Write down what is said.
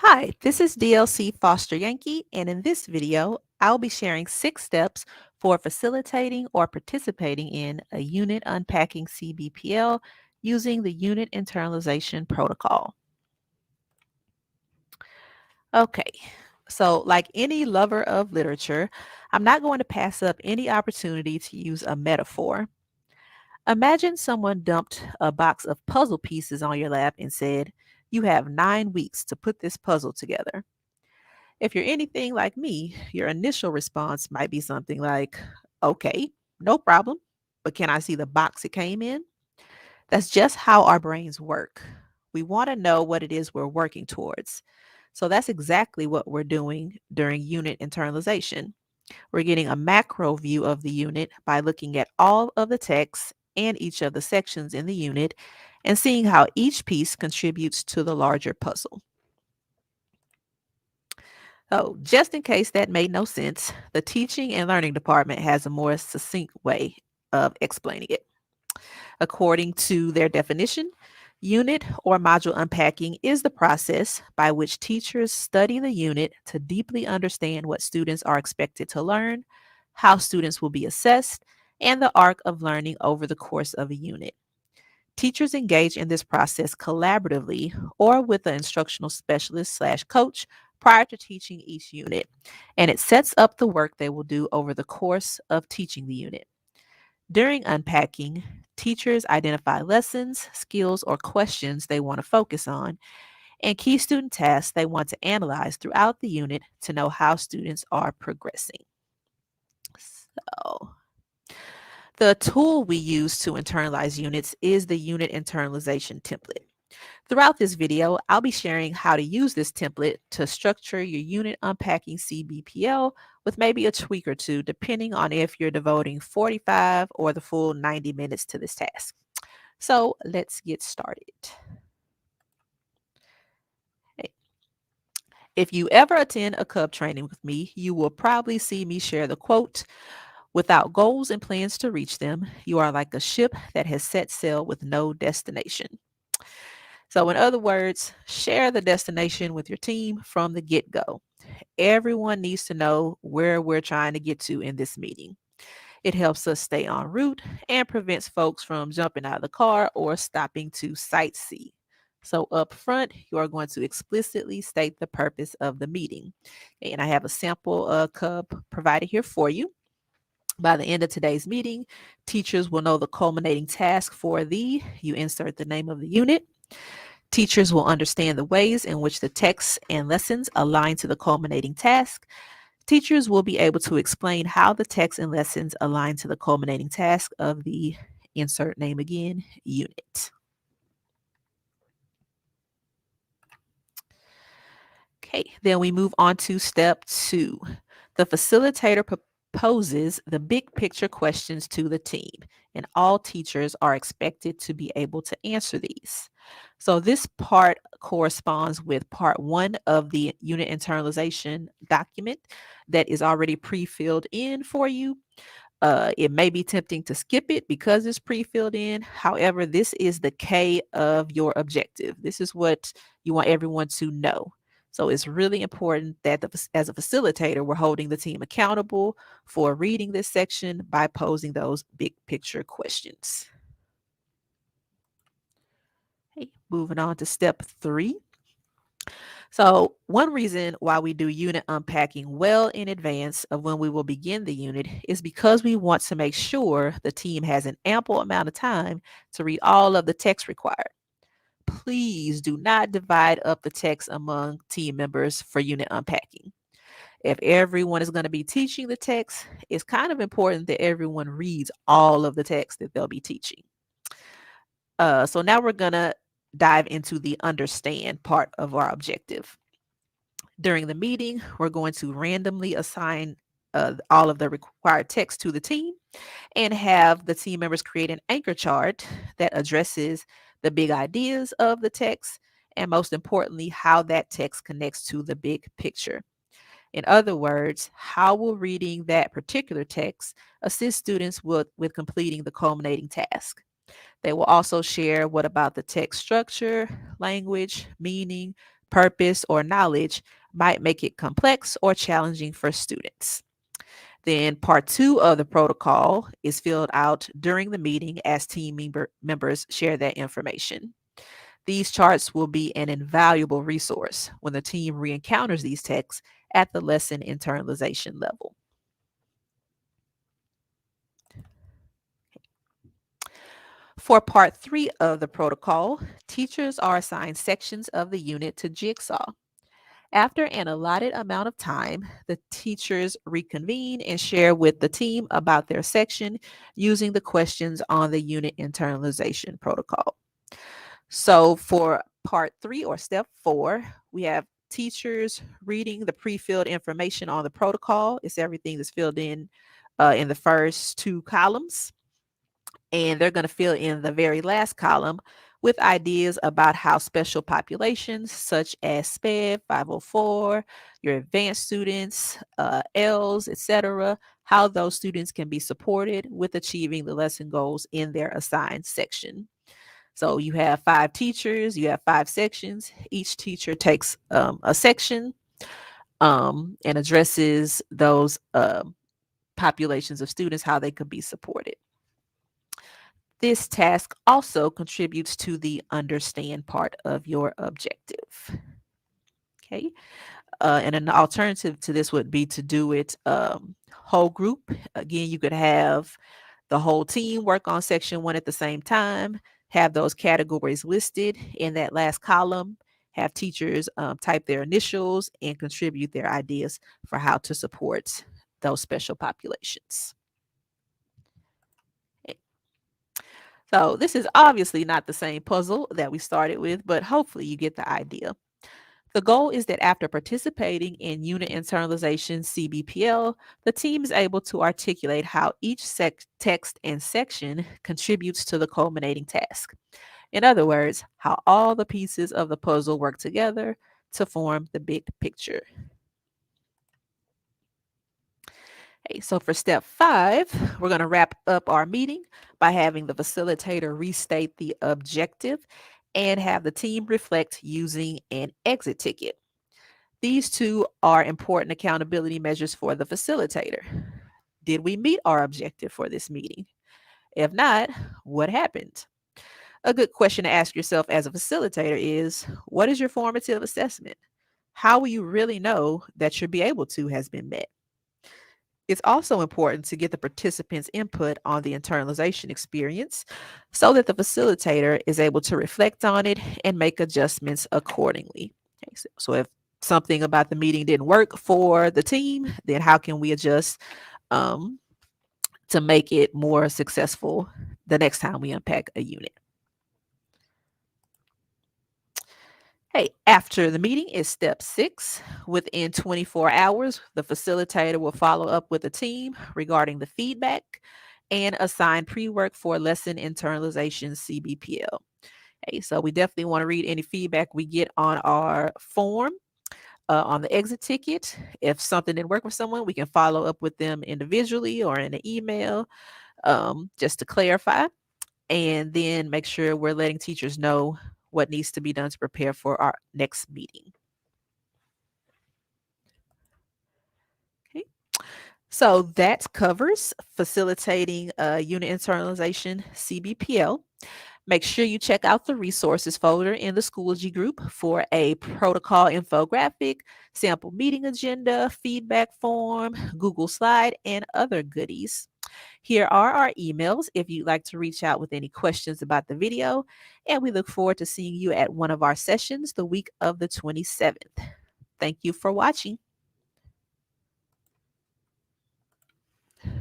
Hi, this is DLC Foster-Yankey, and in this video, I'll be sharing 6 steps for facilitating or participating in a unit unpacking CBPL using the Unit Internalization Protocol. Okay, so like any lover of literature, I'm not going to pass up any opportunity to use a metaphor. Imagine someone dumped a box of puzzle pieces on your lap and said, "You have 9 weeks to put this puzzle together." If you're anything like me, your initial response might be something like, "Okay, no problem, but can I see the box it came in?" That's just how our brains work. We want to know what it is we're working towards. So that's exactly what we're doing during unit internalization. We're getting a macro view of the unit by looking at all of the text and each of the sections in the unit and seeing how each piece contributes to the larger puzzle. Oh, just in case that made no sense, the teaching and learning department has a more succinct way of explaining it. According to their definition, unit or module unpacking is the process by which teachers study the unit to deeply understand what students are expected to learn, how students will be assessed, and the arc of learning over the course of a unit. Teachers engage in this process collaboratively or with an instructional specialist slash coach prior to teaching each unit, and it sets up the work they will do over the course of teaching the unit. During unpacking, teachers identify lessons, skills, or questions they want to focus on, and key student tasks they want to analyze throughout the unit to know how students are progressing. So, the tool we use to internalize units is the unit internalization template. Throughout this video, I'll be sharing how to use this template to structure your unit unpacking CBPL with maybe a tweak or two, depending on if you're devoting 45 or the full 90 minutes to this task. So let's get started. Hey, if you ever attend a cub training with me, you will probably see me share the quote, "Without goals and plans to reach them, you are like a ship that has set sail with no destination." So, in other words, share the destination with your team from the get go. Everyone needs to know where we're trying to get to in this meeting. It helps us stay en route and prevents folks from jumping out of the car or stopping to sightsee. So, up front, you are going to explicitly state the purpose of the meeting. And I have a sample cub provided here for you. By the end of today's meeting, teachers will know the culminating task for you insert the name of the unit. Teachers will understand the ways in which the texts and lessons align to the culminating task. Teachers will be able to explain how the text and lessons align to the culminating task of the insert name again unit. Okay, then we move on to step 2. The facilitator proposes the big picture questions to the team, and all teachers are expected to be able to answer these. So, this part corresponds with part 1 of the unit internalization document that is already pre filled in for you. It may be tempting to skip it because it's pre filled in. However, this is the K of your objective. This is what you want everyone to know. So it's really important that as a facilitator, we're holding the team accountable for reading this section by posing those big picture questions. Okay, moving on to step 3. So, one reason why we do unit unpacking well in advance of when we will begin the unit is because we want to make sure the team has an ample amount of time to read all of the text required. Please do not divide up the text among team members for unit unpacking. If everyone is going to be teaching the text, it's kind of important that everyone reads all of the text that they'll be teaching. So now we're going to dive into the understand part of our objective. During the meeting, we're going to randomly assign all of the required text to the team and have the team members create an anchor chart that addresses the big ideas of the text and, most importantly, how that text connects to the big picture. In other words, how will reading that particular text assist students with completing the culminating task? They will also share what about the text structure, language, meaning, purpose, or knowledge might make it complex or challenging for students. Then part two of the protocol is filled out during the meeting as members share that information. These charts will be an invaluable resource when the team re-encounters these texts at the lesson internalization level. For part three of the protocol, teachers are assigned sections of the unit to Jigsaw. After an allotted amount of time, the teachers reconvene and share with the team about their section using the questions on the unit internalization protocol. So for part three or step four, we have teachers reading the pre-filled information on the protocol. It's everything that's filled in the first two columns. And they're going to fill in the very last column with ideas about how special populations such as SPED 504, your advanced students, ELs, etc., how those students can be supported with achieving the lesson goals in their assigned section. So you have 5 teachers, you have 5 sections. Each teacher takes a section and addresses those populations of students, how they could be supported. This task also contributes to the understand part of your objective. Okay. And an alternative to this would be to do it whole group. Again, you could have the whole team work on section one at the same time, have those categories listed in that last column, have teachers type their initials and contribute their ideas for how to support those special populations. So this is obviously not the same puzzle that we started with, but hopefully you get the idea. The goal is that after participating in Unit Internalization CBPL, the team is able to articulate how each text and section contributes to the culminating task. In other words, how all the pieces of the puzzle work together to form the big picture. Okay, so for step 5, we're going to wrap up our meeting by having the facilitator restate the objective and have the team reflect using an exit ticket. These two are important accountability measures for the facilitator. Did we meet our objective for this meeting? If not, what happened? A good question to ask yourself as a facilitator is, what is your formative assessment? How will you really know that your be able to has been met? It's also important to get the participants' input on the internalization experience so that the facilitator is able to reflect on it and make adjustments accordingly. Okay, so if something about the meeting didn't work for the team, then how can we adjust to make it more successful the next time we unpack a unit? Hey, after the meeting is step 6. Within 24 hours, the facilitator will follow up with the team regarding the feedback and assign pre-work for lesson internalization CBPL. Hey, so we definitely want to read any feedback we get on our form, on the exit ticket. If something didn't work with someone, we can follow up with them individually or in an email just to clarify. And then make sure we're letting teachers know what needs to be done to prepare for our next meeting. Okay. So that covers facilitating unit internalization CBPL. Make sure you check out the resources folder in the Schoology group for a protocol infographic, sample meeting agenda, feedback form, Google Slide, and other goodies. Here are our emails if you'd like to reach out with any questions about the video, and we look forward to seeing you at one of our sessions the week of the 27th. Thank you for watching.